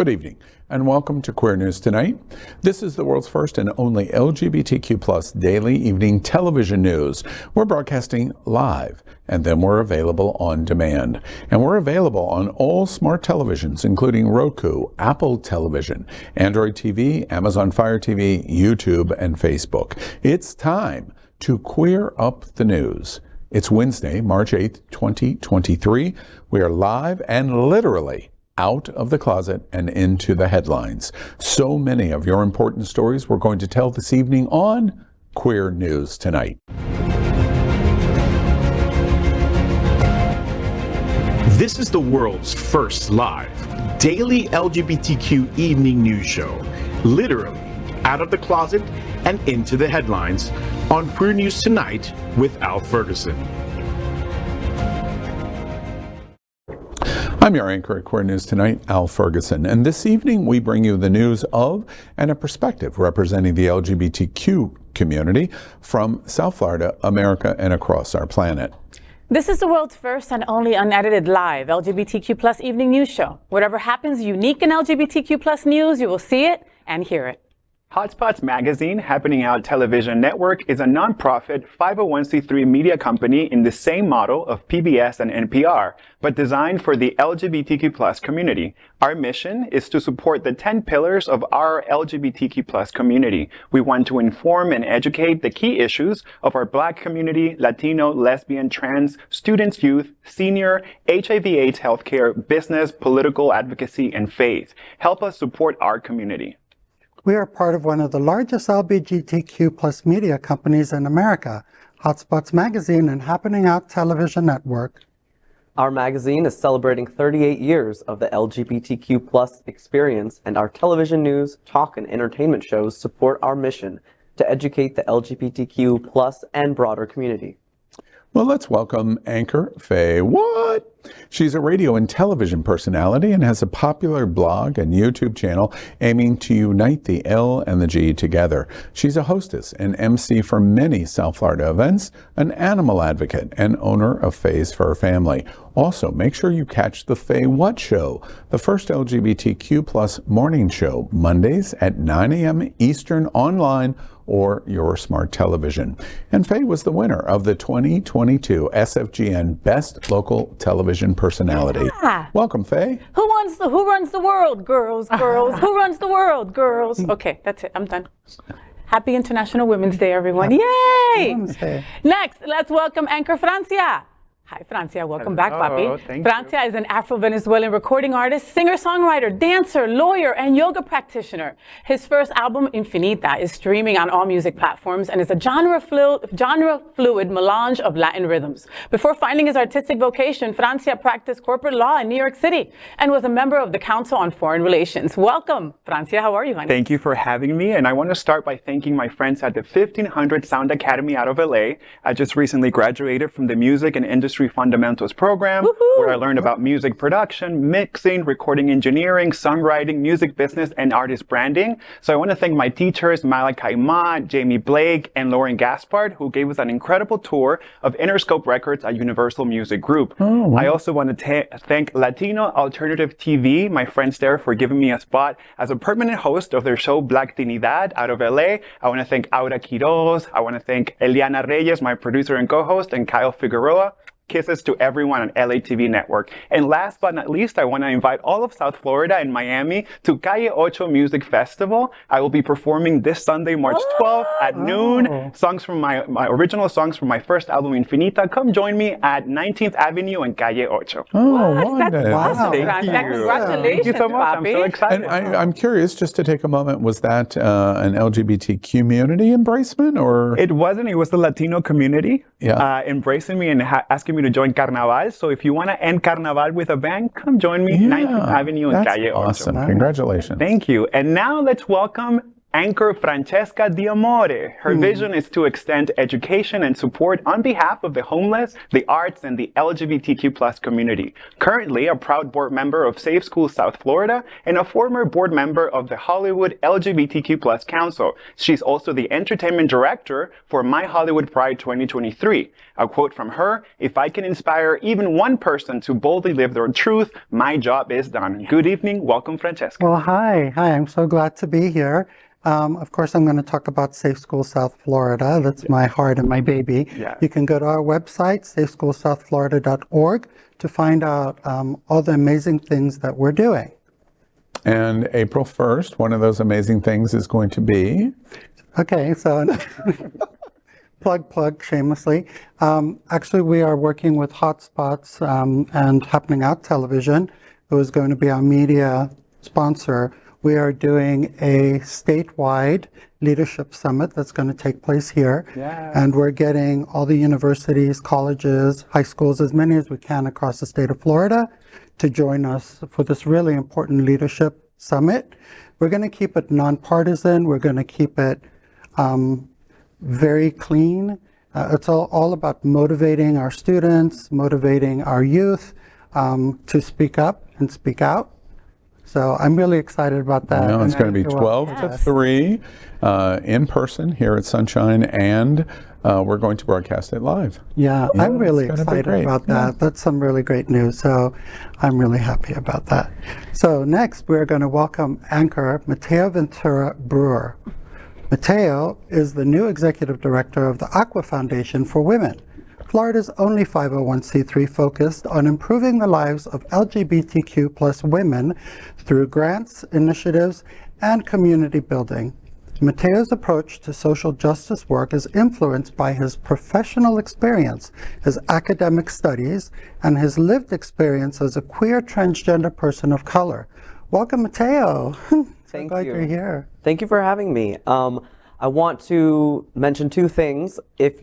Good evening, and welcome to Queer News Tonight. This is the world's first and only LGBTQ+ daily evening television news. We're broadcasting live, and then we're available on demand. And we're available on all smart televisions, including Roku, Apple Television, Android TV, Amazon Fire TV, YouTube, and Facebook. It's time to queer up the news. It's Wednesday, March 8th, 2023. We are live and literally out of the closet and into the headlines. So many of your important stories we're going to tell this evening on Queer News Tonight. This is the world's first live daily LGBTQ evening news show, literally out of the closet and into the headlines on Queer News Tonight with Al Ferguson. I'm your anchor at Queer News Tonight, Al Ferguson, and this evening we bring you the news of and a perspective representing the LGBTQ community from South Florida, America, and across our planet. This is the world's first and only unedited live LGBTQ+ evening news show. Whatever happens unique in LGBTQ+ news, you will see it and hear it. Hotspots Magazine, Happening Out Television Network, is a nonprofit 501c3 media company in the same model of PBS and NPR, but designed for the LGBTQ+ community. Our mission is to support the 10 pillars of our LGBTQ+ community. We want to inform and educate the key issues of our Black community, Latino, lesbian, trans, students, youth, senior, HIV/AIDS healthcare, business, political advocacy, and faith. Help us support our community. We are part of one of the largest LGBTQ+ media companies in America, Hotspots Magazine and Happening Out Television Network. Our magazine is celebrating 38 years of the LGBTQ+ experience, and our television news, talk, and entertainment shows support our mission to educate the LGBTQ+ and broader community. Well, let's welcome anchor Fay What. She's a radio and television personality and has a popular blog and YouTube channel aiming to unite the L and the G together. She's a hostess and MC for many South Florida events, an animal advocate, and owner of Fay's Fur Family. Also, make sure you catch the Fay What Show, the first LGBTQ+ morning show, Mondays at 9 a.m. Eastern online or your smart television. And Fay was the winner of the 2022 SFGN Best Local Television Personality. Yeah. Welcome, Fay. Who runs the world? Girls, girls. Who runs the world? Girls. Okay, that's it. I'm done. Happy International Women's Day, everyone. Yay! Next, let's welcome anchor Francia. Hi, Francia. Welcome back, Papi. Francia is an Afro-Venezuelan recording artist, singer-songwriter, dancer, lawyer, and yoga practitioner. His first album, Infinita, is streaming on all music platforms and is a genre-fluid melange of Latin rhythms. Before finding his artistic vocation, Francia practiced corporate law in New York City and was a member of the Council on Foreign Relations. Welcome, Francia. How are you, honey? Thank you for having me, and I want to start by thanking my friends at the 1500 Sound Academy out of LA. I just recently graduated from the Music and Industry Fundamentals program, where I learned about music production, mixing, recording engineering, songwriting, music business, and artist branding. So I want to thank my teachers, Malachi Mott, Jamie Blake, and Lauren Gaspard, who gave us an incredible tour of Interscope Records at Universal Music Group. I also want to thank Latino Alternative TV, my friends there, for giving me a spot as a permanent host of their show Black Trinidad out of LA. I want to thank Aura Quiroz. I want to thank Eliana Reyes, my producer and co-host, and Kyle Figueroa. Kisses to everyone on LA TV Network. And last but not least, I want to invite all of South Florida and Miami to Calle Ocho Music Festival. I will be performing this Sunday, March 12th at noon. Songs from my original songs from my first album, Infinita. Come join me at 19th Avenue and Calle Ocho. That's awesome. Thank you. Congratulations, Thank you so much. I'm so excited. And I'm curious, just to take a moment, was that an LGBT community embracement, or? It wasn't. It was the Latino community embracing me and asking me to join Carnaval. So if you want to end Carnaval with a bang, come join me, 19th Avenue and Calle Ocho. Awesome. Congratulations. Thank you. And now let's welcome Anchor Franchesca D'Amore. Her vision is to extend education and support on behalf of the homeless, the arts, and the LGBTQ plus community. Currently a proud board member of Safe Schools South Florida and a former board member of the Hollywood LGBTQ plus Council. She's also the entertainment director for My Hollywood Pride 2023. A quote from her, "If I can inspire even one person to boldly live their truth, my job is done." Good evening. Welcome, Francesca. Well, hi. I'm so glad to be here. Of course, I'm going to talk about Safe Schools South Florida. That's my heart and my baby. Yeah. You can go to our website, safeschoolsouthflorida.org, to find out all the amazing things that we're doing. And April 1st, one of those amazing things is going to be... Okay, so plug shamelessly. Actually, we are working with Hotspots and Happening Out Television, who is going to be our media sponsor. We are doing a statewide leadership summit that's going to take place here. Yeah. And we're getting all the universities, colleges, high schools, as many as we can across the state of Florida to join us for this really important leadership summit. We're going to keep it nonpartisan. We're going to keep it very clean. It's all about motivating our students, motivating our youth to speak up and speak out. So I'm really excited about that. No, it's going to be 12 to 3 in person here at Sunshine, and we're going to broadcast it live. Yeah, I'm really it's gonna be excited great. about that. That's some really great news. So I'm really happy about that. So next, we're going to welcome anchor Mateo Bruer. Mateo is the new executive director of the Aqua Foundation for Women, Florida's only 501c3 focused on improving the lives of LGBTQ plus women through grants, initiatives, and community building. Mateo's approach to social justice work is influenced by his professional experience, his academic studies, and his lived experience as a queer transgender person of color. Welcome, Mateo. Thank Glad you. you're here. Thank you for having me. I want to mention two things. If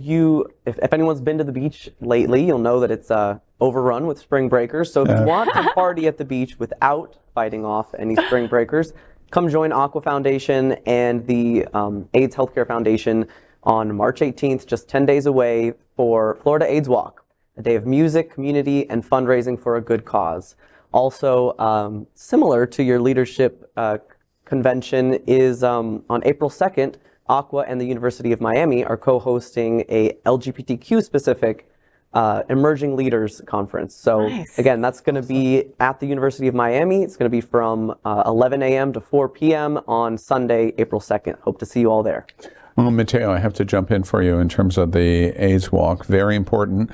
anyone's been to the beach lately, you'll know that it's overrun with spring breakers. So if you want to party at the beach without fighting off any spring breakers, come join Aqua Foundation and the AIDS Healthcare Foundation on March 18th, just 10 days away, for Florida AIDS Walk, a day of music, community, and fundraising for a good cause. Also, similar to your leadership convention is on April 2nd, Aqua and the University of Miami are co-hosting a LGBTQ-specific Emerging Leaders Conference. So again, that's going to be at the University of Miami. It's going to be from 11 a.m. to 4 p.m. on Sunday, April 2nd. Hope to see you all there. Well, Mateo, I have to jump in for you in terms of the AIDS Walk. Very important.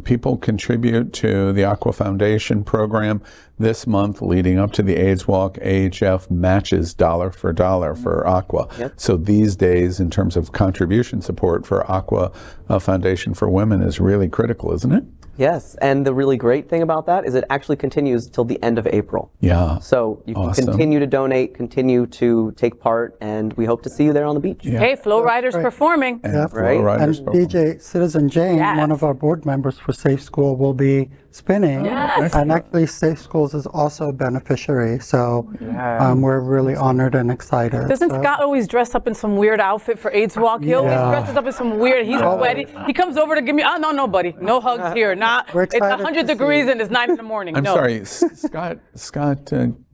People contribute to the Aqua Foundation program this month leading up to the AIDS Walk. AHF matches dollar for dollar for Aqua. Yep. So these days, in terms of contribution support for Aqua Foundation for Women is really critical, isn't it? Yes, and the really great thing about that is it actually continues till the end of April. Yeah. So you can continue to donate, continue to take part, and we hope to see you there on the beach. Yeah. Hey, Flow Riders performing. Yeah. Flow Riders And perform. DJ Citizen Jane, one of our board members for Safe School, will be spinning. Yes. And actually, Safe Schools is also a beneficiary. So we're really honored and excited. Doesn't Scott always dress up in some weird outfit for AIDS Walk? He always dresses up in some weird, he's sweaty. He comes over to give me, oh, no, buddy. No hugs here. We're It's excited 100 to degrees see. and it's 9 in the morning. I'm no. sorry, Scott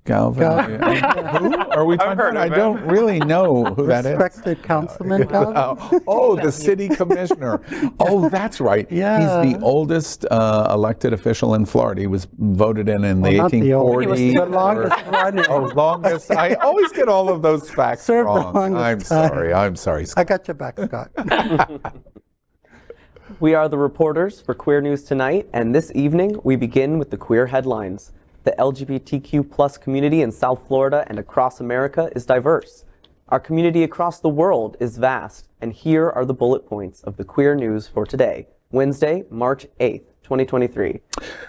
Galvin. Who are we talking about? I don't really know who that is. Respected Councilman Galvin. Oh, the city commissioner. Oh, that's right. Yeah. He's the oldest elected official in Florida. He was voted in the Not the 1840s. oldest, the longest running. Oh, longest. I always get all of those facts Served the wrong. longest time. I'm sorry. I got your back, Scott. We are the reporters for Queer News Tonight, and this evening we begin with the queer headlines. The LGBTQ plus community in South Florida and across America is diverse. Our community across the world is vast, and here are the bullet points of the queer news for today, Wednesday, March 8th, 2023.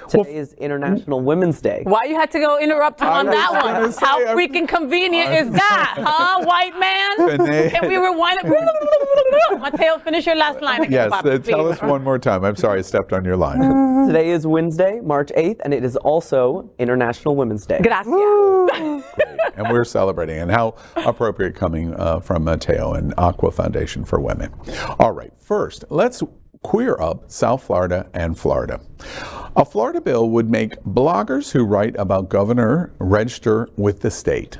Today is International Women's Day. Why you had to go interrupt him on that one? How freaking convenient is that, huh, white man? Can we rewind it? Mateo, finish your last line again. Yes, Papa, tell us one more time. I'm sorry I stepped on your line. Today is Wednesday, March 8th, and it is also International Women's Day. Gracias. And we're celebrating, and how appropriate coming from Mateo and Aqua Foundation for Women. All right, first, let's queer up South Florida and Florida. A Florida bill would make bloggers who write about governor register with the state.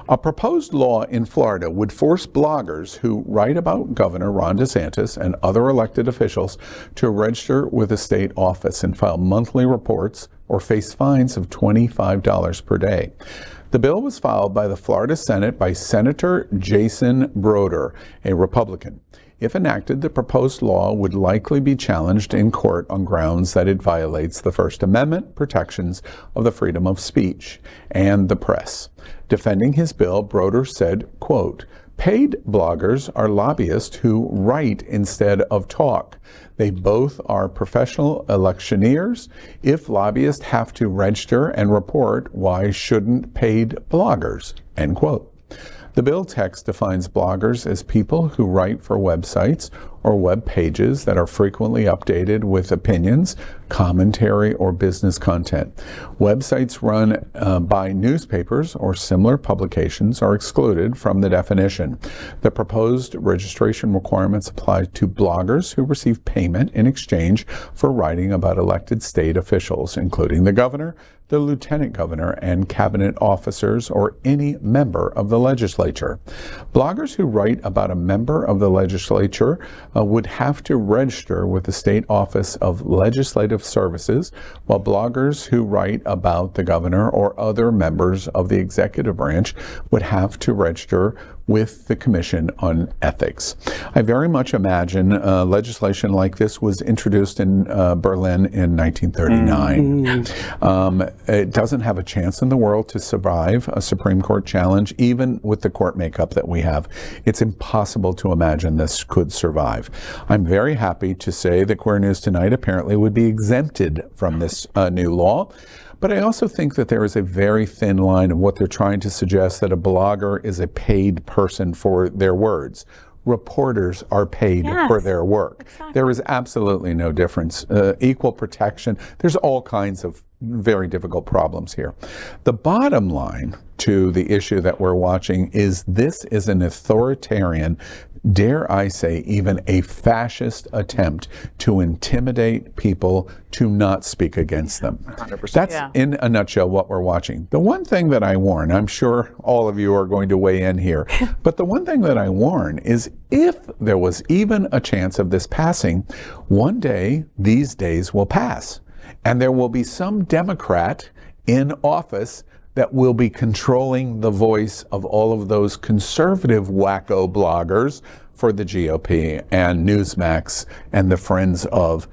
A proposed law in Florida would force bloggers who write about Governor Ron DeSantis and other elected officials to register with a state office and file monthly reports or face fines of $25 per day. The bill was filed by the Florida Senate by Senator Jason Broder, a Republican. If enacted, the proposed law would likely be challenged in court on grounds that it violates the First Amendment protections of the freedom of speech and the press. Defending his bill, Broder said, quote, "Paid bloggers are lobbyists who write instead of talk. They both are professional electioneers. If lobbyists have to register and report, why shouldn't paid bloggers?" End quote. The bill text defines bloggers as people who write for websites or web pages that are frequently updated with opinions, commentary, or business content. Websites run by newspapers or similar publications are excluded from the definition. The proposed registration requirements apply to bloggers who receive payment in exchange for writing about elected state officials, including the governor, the lieutenant governor, and cabinet officers, or any member of the legislature. Bloggers who write about a member of the legislature would have to register with the State Office of Legislative Services, while bloggers who write about the governor or other members of the executive branch would have to register with the Commission on Ethics. I very much imagine legislation like this was introduced in Berlin in 1939. It doesn't have a chance in the world to survive a Supreme Court challenge, even with the court makeup that we have. It's impossible to imagine this could survive. I'm very happy to say that Queer News Tonight apparently would be exempted from this new law. But I also think that there is a very thin line of what they're trying to suggest, that a blogger is a paid person for their words. Reporters are paid for their work. Exactly. There is absolutely no difference. Equal protection. There's all kinds of very difficult problems here. The bottom line to the issue that we're watching is this is an authoritarian, dare I say, even a fascist attempt to intimidate people to not speak against them. 100%. That's in a nutshell what we're watching. The one thing that I warn, I'm sure all of you are going to weigh in here, but the one thing that I warn is if there was even a chance of this passing, one day these days will pass. And there will be some Democrat in office that will be controlling the voice of all of those conservative wacko bloggers for the GOP and Newsmax and the friends of.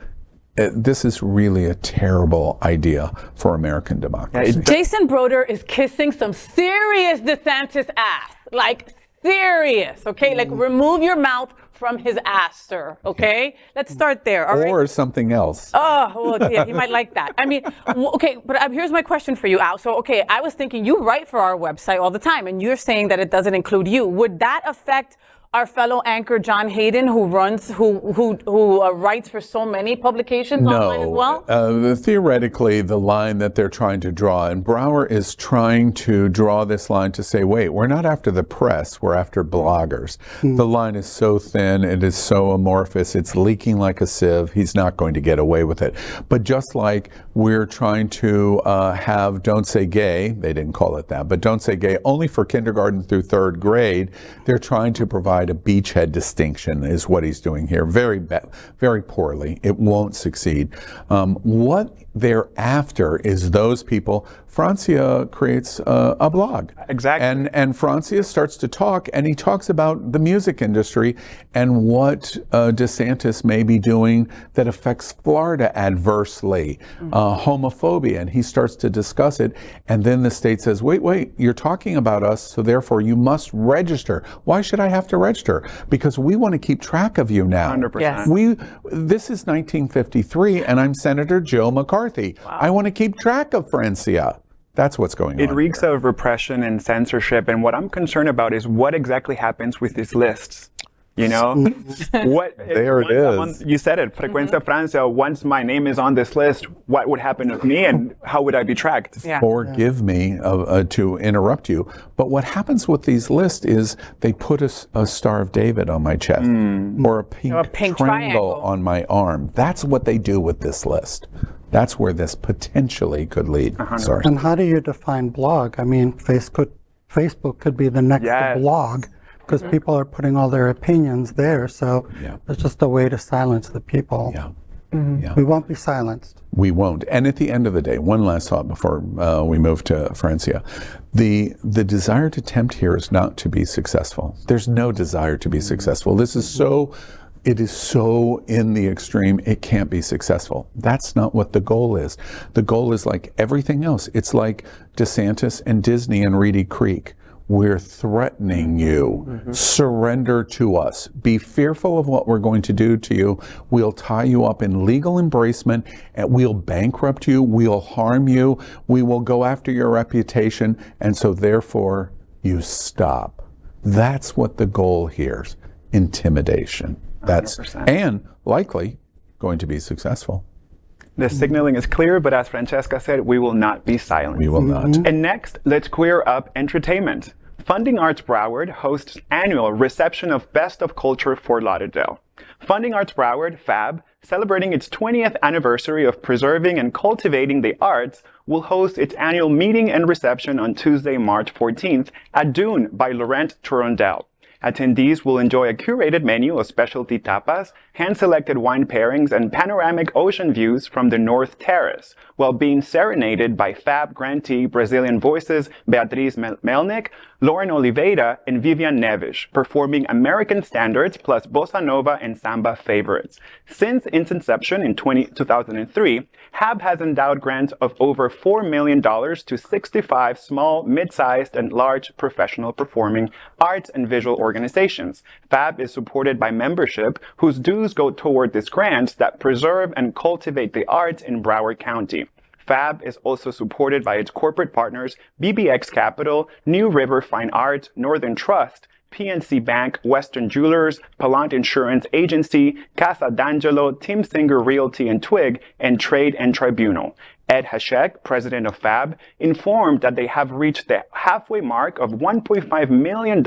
This is really a terrible idea for American democracy. Jason Broder is kissing some serious DeSantis ass. Like, serious, okay? Like, remove your mouth from his ass, sir, okay? Let's start there, all right? Or something else. Oh, well, yeah, he might like that. I mean, okay, but here's my question for you, Al. So, okay, I was thinking you write for our website all the time, and you're saying that it doesn't include you. Would that affect our fellow anchor John Hayden, who writes for so many publications online as well? Theoretically, the line that they're trying to draw, and Broward is trying to draw this line to say, wait, we're not after the press, we're after bloggers. The line is so thin, it is so amorphous, it's leaking like a sieve. He's not going to get away with it. But just like we're trying to have Don't Say Gay, they didn't call it that, but Don't Say Gay only for kindergarten through third grade, they're trying to provide a beachhead distinction is what he's doing here. Very poorly. It won't succeed. What thereafter is those people. Francia creates a blog. Exactly. And Francia starts to talk, and he talks about the music industry and what DeSantis may be doing that affects Florida adversely, homophobia, and he starts to discuss it. And then the state says, wait, you're talking about us, so therefore you must register. Why should I have to register? Because we want to keep track of you now. 100%. Yes. This is 1953, and I'm Senator Joe McCarthy. Wow. I want to keep track of Francia. That's what's going on. It reeks of repression and censorship, and what I'm concerned about is what exactly happens with these lists. You know, what? There it is. You said it, Frecuencia Francia. Once my name is on this list, what would happen with me, and how would I be tracked? Yeah. Forgive me to interrupt you, but what happens with these lists is they put a Star of David on my chest or a pink triangle on my arm. That's what they do with this list. That's where this potentially could lead. Sorry. And how do you define blog? I mean, Facebook could be the next blog, because people are putting all their opinions there. So it's just a way to silence the people. Yeah. We won't be silenced. We won't. And at the end of the day, one last thought before we move to Francia. The desire to tempt here is not to be successful. There's no desire to be successful. This is it is so in the extreme, it can't be successful. That's not what the goal is. The goal is like everything else. It's like DeSantis and Disney and Reedy Creek. We're threatening you. Surrender to us. Be fearful of what we're going to do to you. We'll tie you up in legal embracement, and we'll bankrupt you. We'll harm you. We will go after your reputation. And so therefore, you stop. That's what the goal here is. Intimidation. That's 100%. And likely going to be successful. The signaling is clear, but as Franchesca said, we will not be silent. We will not. And next, let's queer up entertainment. Funding Arts Broward hosts annual reception of Best of Culture for Lauderdale. Funding Arts Broward, FAB, celebrating its 20th anniversary of preserving and cultivating the arts, will host its annual meeting and reception on Tuesday, March 14th at Dune by Laurent Tourondel. Attendees will enjoy a curated menu of specialty tapas, hand-selected wine pairings, and panoramic ocean views from the North Terrace, while being serenaded by FAB grantee Brazilian voices Beatriz Melnick, Lauren Oliveira, and Vivian Neves, performing American standards plus bossa nova and samba favorites. Since its inception in 2003, HAB has endowed grants of over $4 million to 65 small, mid-sized, and large professional performing arts and visual organizations. FAB is supported by membership, whose dues go toward these grants that preserve and cultivate the arts in Broward County. FAB is also supported by its corporate partners BBX Capital, New River Fine Arts, Northern Trust, PNC Bank, Western Jewelers, Palant Insurance Agency, Casa D'Angelo, Tim Singer Realty and Twig, and Trade and Tribunal. Ed Hashek, president of FAB, informed that they have reached the halfway mark of $1.5 million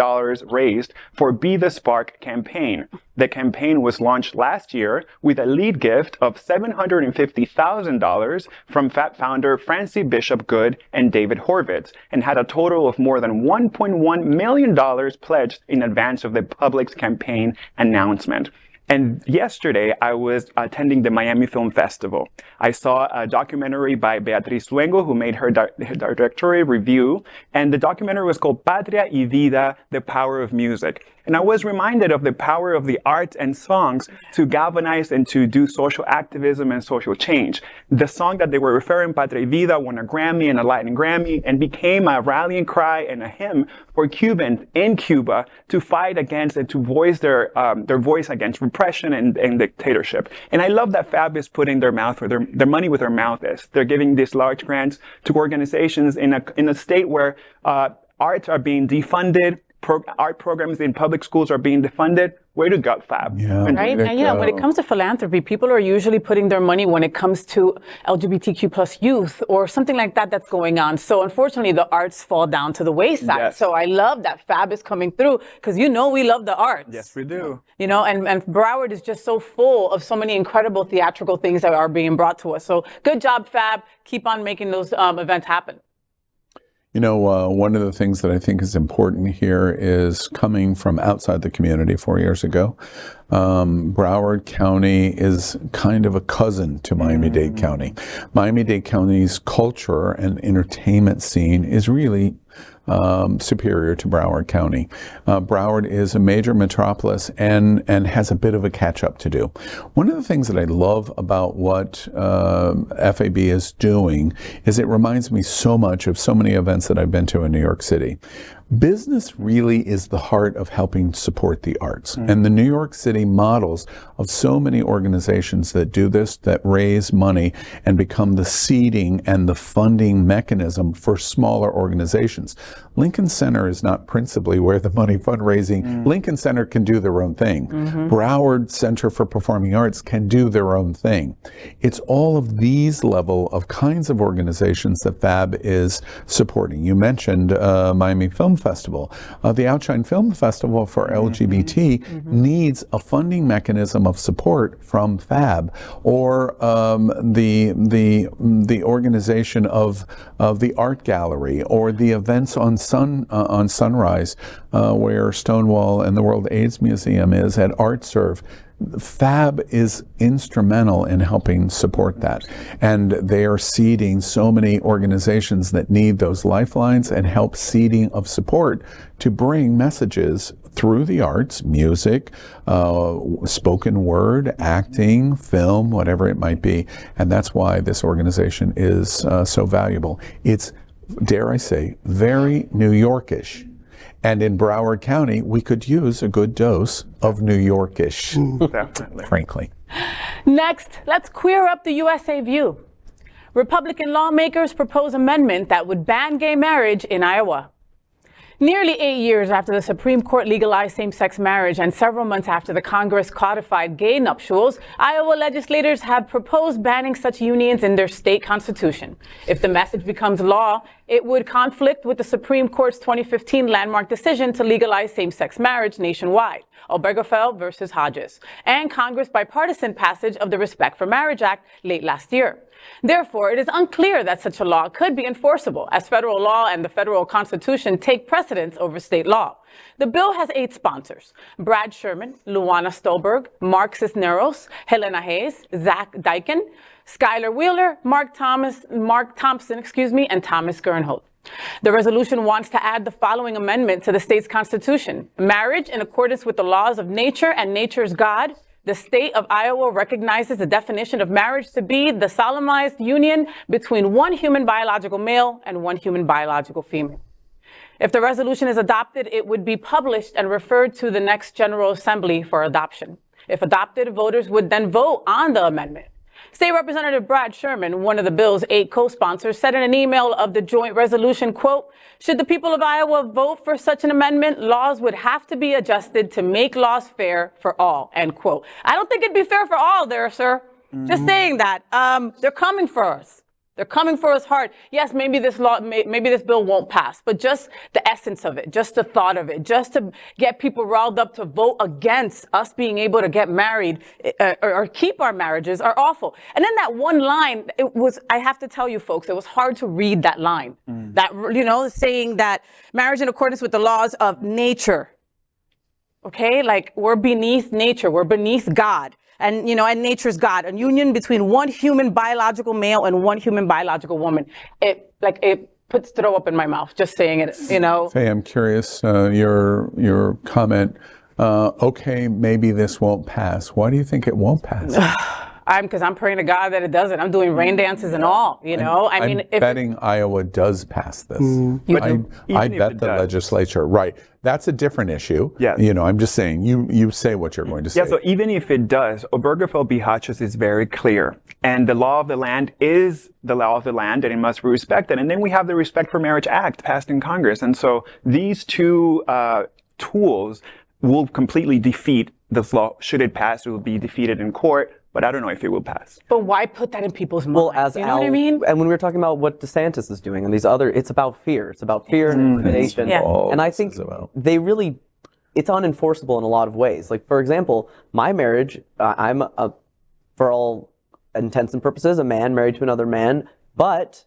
raised for Be the Spark campaign. The campaign was launched last year with a lead gift of $750,000 from FAB founder Francie Bishop Good and David Horvitz, and had a total of more than $1.1 million pledged in advance of the public's campaign announcement. And yesterday, I was attending the Miami Film Festival. I saw a documentary by Beatriz Luengo, who made her directorial review, and the documentary was called Patria y Vida, The Power of Music. And I was reminded of the power of the arts and songs to galvanize and to do social activism and social change. The song that they were referring, Patria y Vida, won a Grammy and a Latin Grammy and became a rallying cry and a hymn for Cubans in Cuba to fight against and to voice their voice against repression and dictatorship. And I love that FAB is putting their money where their mouth is. They're giving these large grants to organizations in a state where arts are being defunded, art programs in public schools are being defunded. Way to go, FAB. Yeah, right? And when it comes to philanthropy, people are usually putting their money when it comes to LGBTQ plus youth or something like that that's going on. So unfortunately, the arts fall down to the wayside. Yes. So I love that FAB is coming through because we love the arts. Yes, we do. And Broward is just so full of so many incredible theatrical things that are being brought to us. So good job, FAB. Keep on making those events happen. You know, one of the things that I think is important here is coming from outside the community 4 years ago. Broward County is kind of a cousin to Miami-Dade County. Miami-Dade County's culture and entertainment scene is really superior to Broward County. Broward is a major metropolis and has a bit of a catch-up to do. One of the things that I love about what FAB is doing is it reminds me so much of so many events that I've been to in New York City. Business really is the heart of helping support the arts. And the New York City models of so many organizations that do this, that raise money and become the seeding and the funding mechanism for smaller organizations. Lincoln Center is not principally where the money fundraising. Lincoln Center can do their own thing. Broward Center for Performing Arts can do their own thing. It's all of these level of kinds of organizations that FAB is supporting. You mentioned Miami Film Festival. The Outshine Film Festival for LGBT needs a funding mechanism of support from FAB, or the organization of the art gallery, or the events on Sunrise, where Stonewall and the World AIDS Museum is at ArtServe. FAB is instrumental in helping support that, and they are seeding so many organizations that need those lifelines and help seeding of support to bring messages through the arts, music, spoken word, acting, film, whatever it might be. And that's why this organization is so valuable. It's, dare I say, very New Yorkish. And in Broward County, we could use a good dose of New Yorkish, frankly. Next, let's queer up the USA view. Republican lawmakers propose amendment that would ban gay marriage in Iowa. Nearly 8 years after the Supreme Court legalized same-sex marriage and several months after the Congress codified gay nuptials, Iowa legislators have proposed banning such unions in their state constitution. If the message becomes law, it would conflict with the Supreme Court's 2015 landmark decision to legalize same-sex marriage nationwide, Obergefell versus Hodges, and Congress' bipartisan passage of the Respect for Marriage Act late last year. Therefore, it is unclear that such a law could be enforceable, as federal law and the federal constitution take precedence over state law. The bill has 8 sponsors: Brad Sherman, Luana Stolberg, Mark Cisneros, Helena Hayes, Zach Dyken, Skylar Wheeler, Mark Thompson, and Thomas Gernhold. The resolution wants to add the following amendment to the state's constitution: marriage in accordance with the laws of nature and nature's God. The state of Iowa recognizes the definition of marriage to be the solemnized union between one human biological male and one human biological female. If the resolution is adopted, it would be published and referred to the next General Assembly for adoption. If adopted, voters would then vote on the amendment. State Representative Brad Sherman, one of the bill's 8 co-sponsors, said in an email of the joint resolution, quote, "Should the people of Iowa vote for such an amendment, laws would have to be adjusted to make laws fair for all," end quote. I don't think it'd be fair for all there, sir. Just saying that. They're coming for us. They're coming for us hard. Yes, maybe this bill won't pass, but just the essence of it, just the thought of it, just to get people riled up to vote against us being able to get married or keep our marriages are awful. And then that one line, I have to tell you folks, it was hard to read that line. That, saying that marriage in accordance with the laws of nature. Okay, like we're beneath nature, we're beneath God. And, and nature's God, a union between one human biological male and one human biological woman. It puts throw up in my mouth just saying it, Fay, I'm curious, your comment, okay, maybe this won't pass. Why do you think it won't pass? Because I'm praying to God that it doesn't. I'm doing rain dances and all, I'm betting Iowa does pass this. I bet the legislature, right. That's a different issue. Yes. I'm just saying, you say what you're going to say. Yeah, so even if it does, Obergefell v. Hodges is very clear. And the law of the land is the law of the land, and it must be respected. And then we have the Respect for Marriage Act passed in Congress. And so these two tools will completely defeat this law. Should it pass, it will be defeated in court. But I don't know if it will pass. But why put that in people's minds? Well, as you know what I mean? And when we were talking about what DeSantis is doing and these other, it's about fear. It's about fear and intimidation. Yeah. And I think it's unenforceable in a lot of ways. Like, for example, my marriage, for all intents and purposes, a man married to another man, but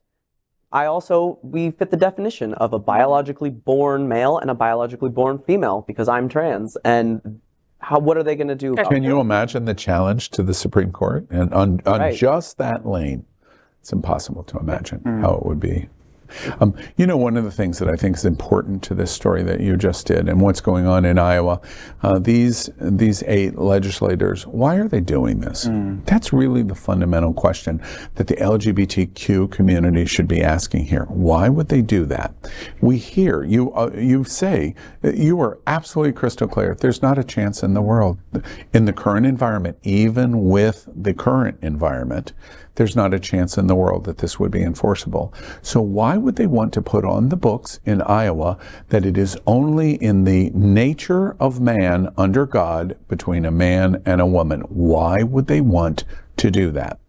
we fit the definition of a biologically born male and a biologically born female because I'm trans. And what are they going to do about Can you imagine the challenge to the Supreme Court? And on just that lane, it's impossible to imagine how it would be. You know, one of the things that I think is important to this story that you just did and what's going on in Iowa, these 8 legislators, why are they doing this? That's really the fundamental question that the LGBTQ community should be asking here. Why would they do that? We hear, you say, you are absolutely crystal clear, there's not a chance in the world. In the current environment, even with the current environment, there's not a chance in the world that this would be enforceable. So why would they want to put on the books in Iowa that it is only in the nature of man under God between a man and a woman? Why would they want to do that?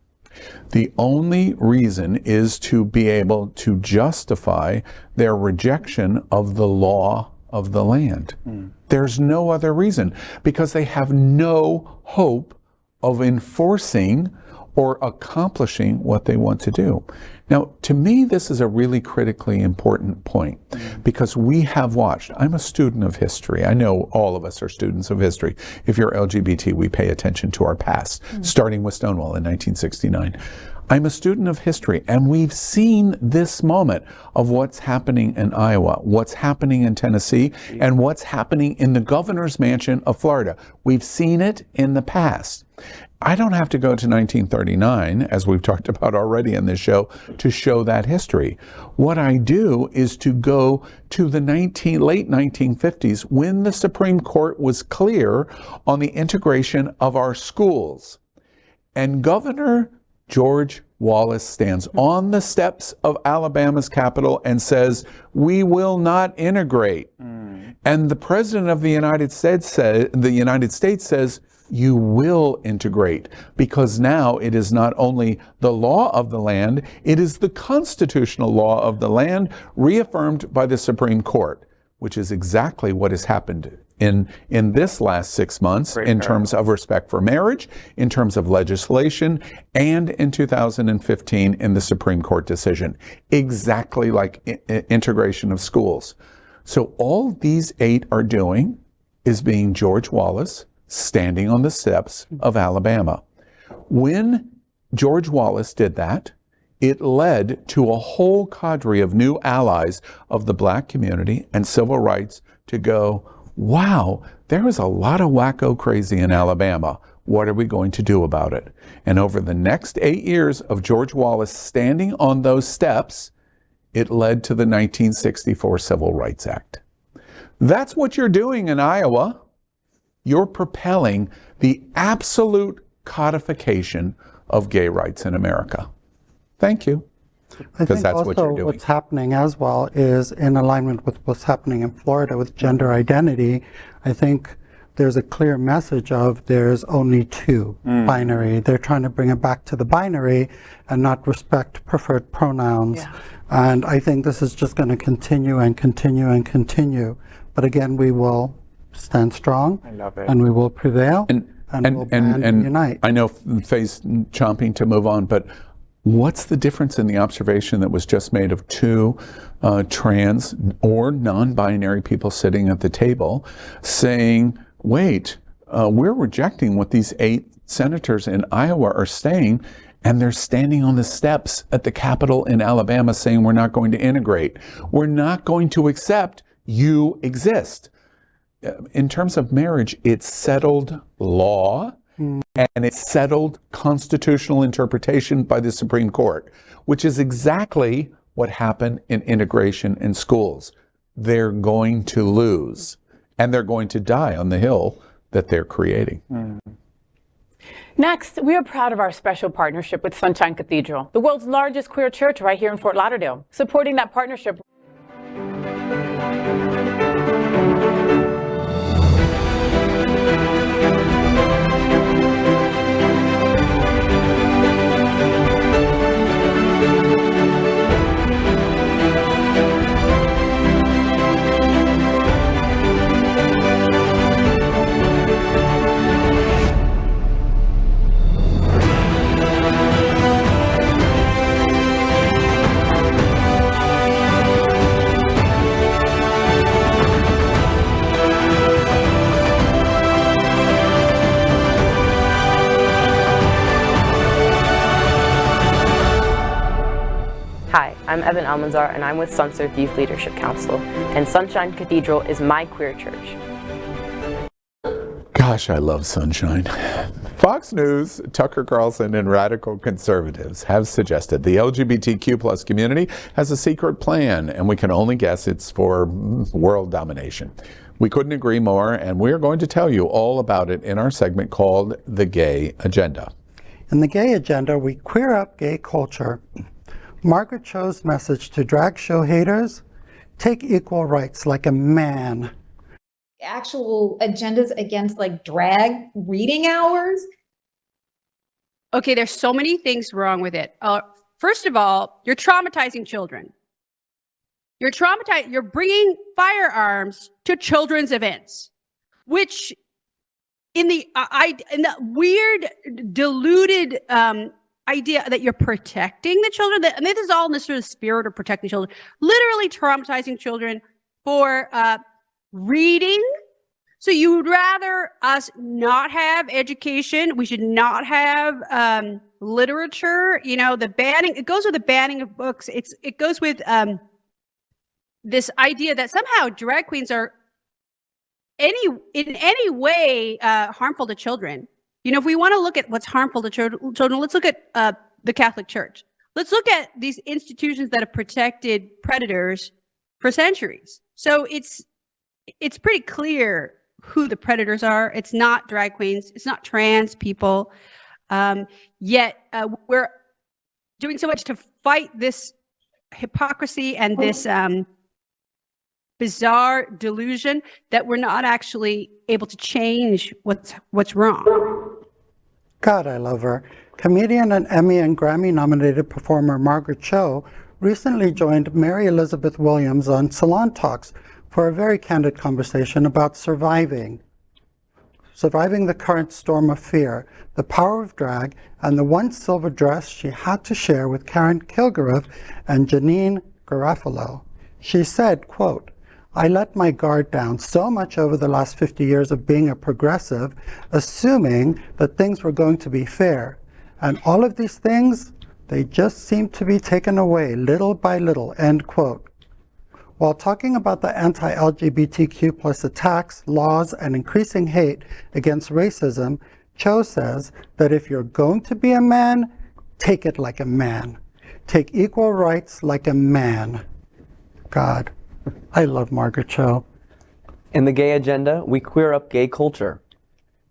The only reason is to be able to justify their rejection of the law of the land. There's no other reason, because they have no hope of enforcing or accomplishing what they want to do. Now, to me, this is a really critically important point, because we have watched. I'm a student of history. I know all of us are students of history. If you're LGBT, we pay attention to our past, starting with Stonewall in 1969. I'm a student of history, and we've seen this moment of what's happening in Iowa, what's happening in Tennessee, and what's happening in the governor's mansion of Florida. We've seen it in the past. I don't have to go to 1939, as we've talked about already in this show, to show that history. What I do is to go to the late 1950s, when the Supreme Court was clear on the integration of our schools. And Governor George Wallace stands on the steps of Alabama's Capitol and says, "We will not integrate." And the President of the United States says, "You will integrate," because now it is not only the law of the land, it is the constitutional law of the land reaffirmed by the Supreme Court, which is exactly what has happened in this last 6 months in terms of respect for marriage, in terms of legislation, and in 2015 in the Supreme Court decision, exactly like integration of schools. So all these 8 are doing is being George Wallace, standing on the steps of Alabama. When George Wallace did that, it led to a whole cadre of new allies of the black community and civil rights to go, wow, there is a lot of wacko crazy in Alabama. What are we going to do about it? And over the next 8 years of George Wallace standing on those steps, it led to the 1964 Civil Rights Act. That's what you're doing in Iowa. You're propelling the absolute codification of gay rights in America. Thank you. Because that's what you're doing. What's happening as well is in alignment with what's happening in Florida with gender identity. I think there's a clear message of there's only 2 binary. They're trying to bring it back to the binary and not respect preferred pronouns. And I think this is just going to continue and continue and continue. But again, we will stand strong. I love it. And we will prevail. And we'll band and unite. I know Fay's chomping to move on, but what's the difference in the observation that was just made of 2 trans or non-binary people sitting at the table saying, wait, we're rejecting what these 8 senators in Iowa are saying, and they're standing on the steps at the Capitol in Alabama saying we're not going to integrate. We're not going to accept you exist. In terms of marriage, it's settled law. And it's settled constitutional interpretation by the Supreme Court, which is exactly what happened in integration in schools. They're going to lose, and they're going to die on the hill that they're creating. Next, we are proud of our special partnership with Sunshine Cathedral, the world's largest queer church right here in Fort Lauderdale. Supporting that partnership. I'm Evan Almanzar, and I'm with Sunsurf Youth Leadership Council, and Sunshine Cathedral is my queer church. Gosh, I love sunshine. Fox News, Tucker Carlson, and radical conservatives have suggested the LGBTQ plus community has a secret plan, and we can only guess it's for world domination. We couldn't agree more, and we're going to tell you all about it in our segment called The Gay Agenda. In The Gay Agenda, we queer up gay culture. Margaret Cho's message to drag show haters: take equal rights like a man. Actual agendas against like drag reading hours. Okay, there's so many things wrong with it. First of all, you're traumatizing children. You're bringing firearms to children's events, which in the weird, deluded idea that you're protecting the children, and this is all in the sort of spirit of protecting children, literally traumatizing children for reading. So you would rather us not have education? We should not have literature. You know, the banning, it goes with the banning of books. It goes with this idea that somehow drag queens are in any way harmful to children. You know, if we want to look at what's harmful to children, let's look at the Catholic Church. Let's look at these institutions that have protected predators for centuries. So it's pretty clear who the predators are. It's not drag queens. It's not trans people. Yet we're doing so much to fight this hypocrisy and this bizarre delusion that we're not actually able to change what's wrong. God, I love her. Comedian and Emmy and Grammy-nominated performer Margaret Cho recently joined Mary Elizabeth Williams on Salon Talks for a very candid conversation about surviving the current storm of fear, the power of drag, and the one silver dress she had to share with Karen Kilgariff and Janine Garofalo. She said, quote, "I let my guard down so much over the last 50 years of being a progressive, assuming that things were going to be fair. And all of these things, they just seem to be taken away little by little," end quote. While talking about the anti-LGBTQ plus attacks, laws, and increasing hate against racism, Cho says that if you're going to be a man, take it like a man. Take equal rights like a man. God, I love Margaret Cho. In The Gay Agenda, we queer up gay culture.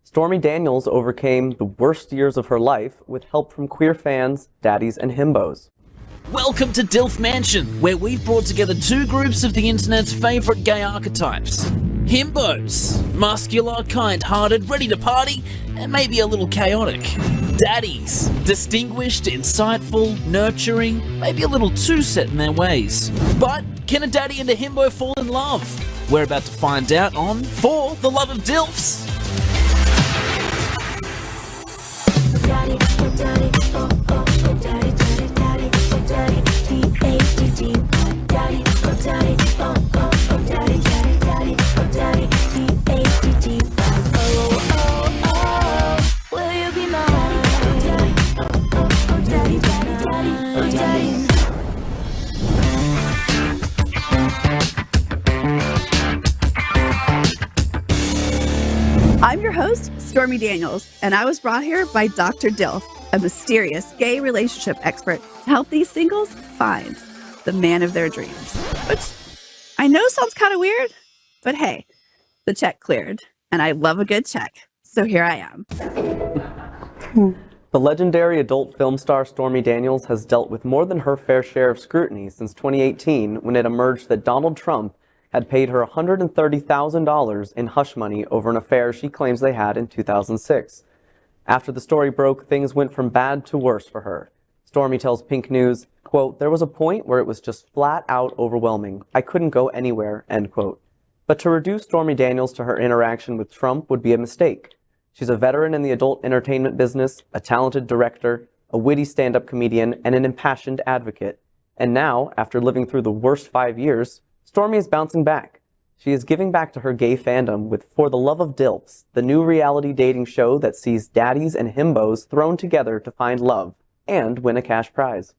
Stormy Daniels overcame the worst years of her life with help from queer fans, Daddies, and Himbos. Welcome to DILF Mansion, where we've brought together two groups of the internet's favourite gay archetypes. Himbos, muscular, kind-hearted, ready to party, and maybe a little chaotic. Daddies, distinguished, insightful, nurturing, maybe a little too set in their ways. But can a daddy and a himbo fall in love? We're about to find out on For the Love of DILFs. Daddy, oh daddy, oh oh oh daddy, daddy, daddy, oh daddy, D-A-D-D. Daddy, oh daddy, oh oh oh daddy, daddy, daddy, oh daddy, D-A-D-D. Oh oh oh, will you be mine? Oh daddy, oh oh oh daddy, daddy, daddy, oh daddy. I'm your host, Stormy Daniels, and I was brought here by Dr. Dilf, a mysterious gay relationship expert, to help these singles find the man of their dreams. Which I know sounds kind of weird, but hey, the check cleared, and I love a good check, so here I am. The legendary adult film star Stormy Daniels has dealt with more than her fair share of scrutiny since 2018, when it emerged that Donald Trump had paid her $130,000 in hush money over an affair she claims they had in 2006. After the story broke, things went from bad to worse for her. Stormy tells Pink News, quote, "There was a point where it was just flat out overwhelming. I couldn't go anywhere," end quote. But to reduce Stormy Daniels to her interaction with Trump would be a mistake. She's a veteran in the adult entertainment business, a talented director, a witty stand-up comedian, and an impassioned advocate. And now, after living through the worst 5 years, Stormy is bouncing back. She is giving back to her gay fandom with For the Love of DILFs, the new reality dating show that sees daddies and himbos thrown together to find love and win a cash prize.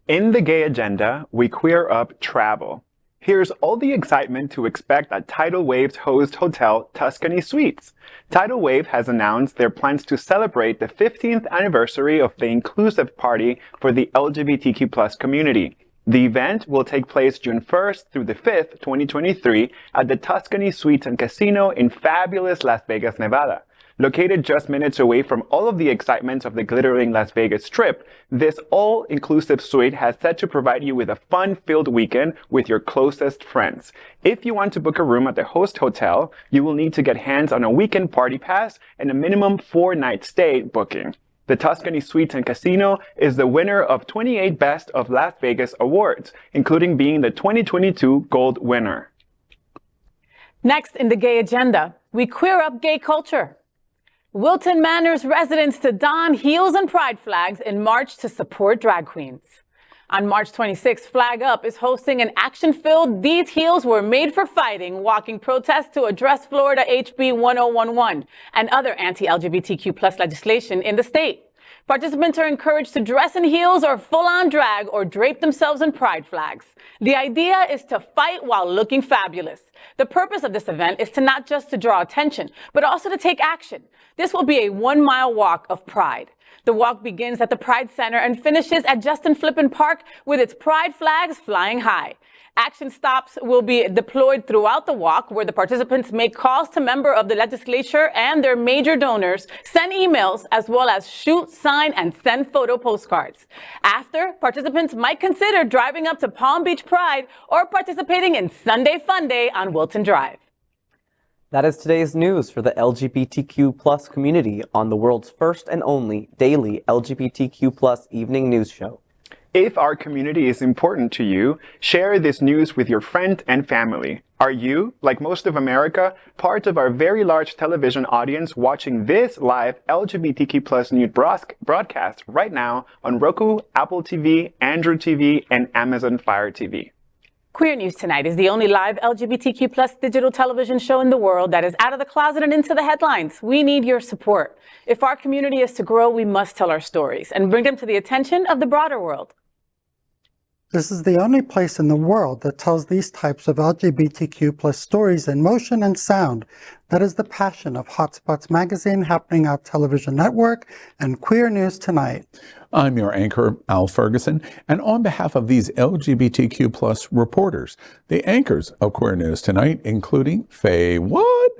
In the gay agenda, we queer up travel. Here's all the excitement to expect at Tidal Wave's host hotel, Tuscany Suites. Tidal Wave has announced their plans to celebrate the 15th anniversary of the Inclusive Party for the LGBTQ+ community. The event will take place June 1st through the 5th, 2023 at the Tuscany Suites and Casino in fabulous Las Vegas, Nevada. Located just minutes away from all of the excitement of the glittering Las Vegas Strip, this all-inclusive suite has set to provide you with a fun-filled weekend with your closest friends. If you want to book a room at the host hotel, you will need to get hands on a weekend party pass and a minimum 4-night stay booking. The Tuscany Suites and Casino is the winner of 28 Best of Las Vegas awards, including being the 2022 Gold winner. Next in the gay agenda, we queer up gay culture. Wilton Manors residents to don heels and pride flags in March to support drag queens. On March 26th, Flag Up is hosting an action-filled "These Heels Were Made for Fighting" walking protest to address Florida HB 1011 and other anti-LGBTQ+ legislation in the state. Participants are encouraged to dress in heels or full-on drag or drape themselves in pride flags. The idea is to fight while looking fabulous. The purpose of this event is to not just to draw attention, but also to take action. This will be a 1-mile walk of pride. The walk begins at the Pride Center and finishes at Justin Flippin Park with its pride flags flying high. Action stops will be deployed throughout the walk, where the participants make calls to members of the legislature and their major donors, send emails, as well as shoot, sign, and send photo postcards. After, participants might consider driving up to Palm Beach Pride or participating in Sunday Fun Day on Wilton Drive. That is today's news for the LGBTQ+ community on the world's first and only daily LGBTQ+ evening news show. If our community is important to you, share this news with your friends and family. Are you, like most of America, part of our very large television audience watching this live LGBTQ+ news broadcast right now on Roku, Apple TV, Android TV, and Amazon Fire TV? Queer News Tonight is the only live LGBTQ+ digital television show in the world that is out of the closet and into the headlines. We need your support. If our community is to grow, we must tell our stories and bring them to the attention of the broader world. This is the only place in the world that tells these types of LGBTQ+ stories in motion and sound. That is the passion of Hotspots Magazine, Happening Out Television Network, and Queer News Tonight. I'm your anchor, Al Ferguson, and on behalf of these LGBTQ+ reporters, the anchors of Queer News Tonight, including Fay What,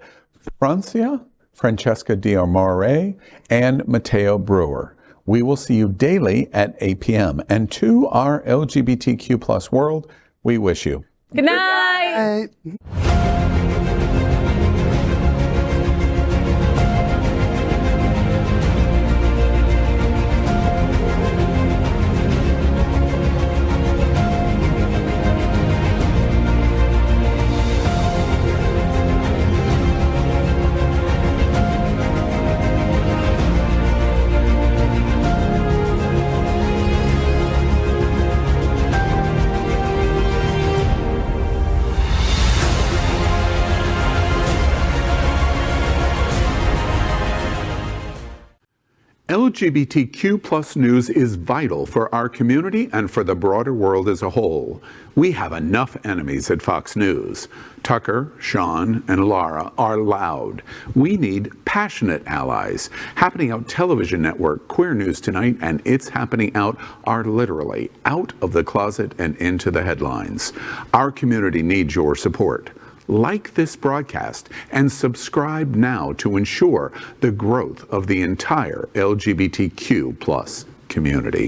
Francia, Franchesca D'Amore, and Mateo Bruer. We will see you daily at 8 p.m. And to our LGBTQ+ world, we wish you good night. Good night. LGBTQ+ news is vital for our community and for the broader world as a whole. We have enough enemies at Fox News. Tucker, Sean, and Laura are loud. We need passionate allies. Happening Out Television Network, Queer News Tonight, and It's Happening Out are literally out of the closet and into the headlines. Our community needs your support. Like this broadcast and subscribe now to ensure the growth of the entire LGBTQ+ community.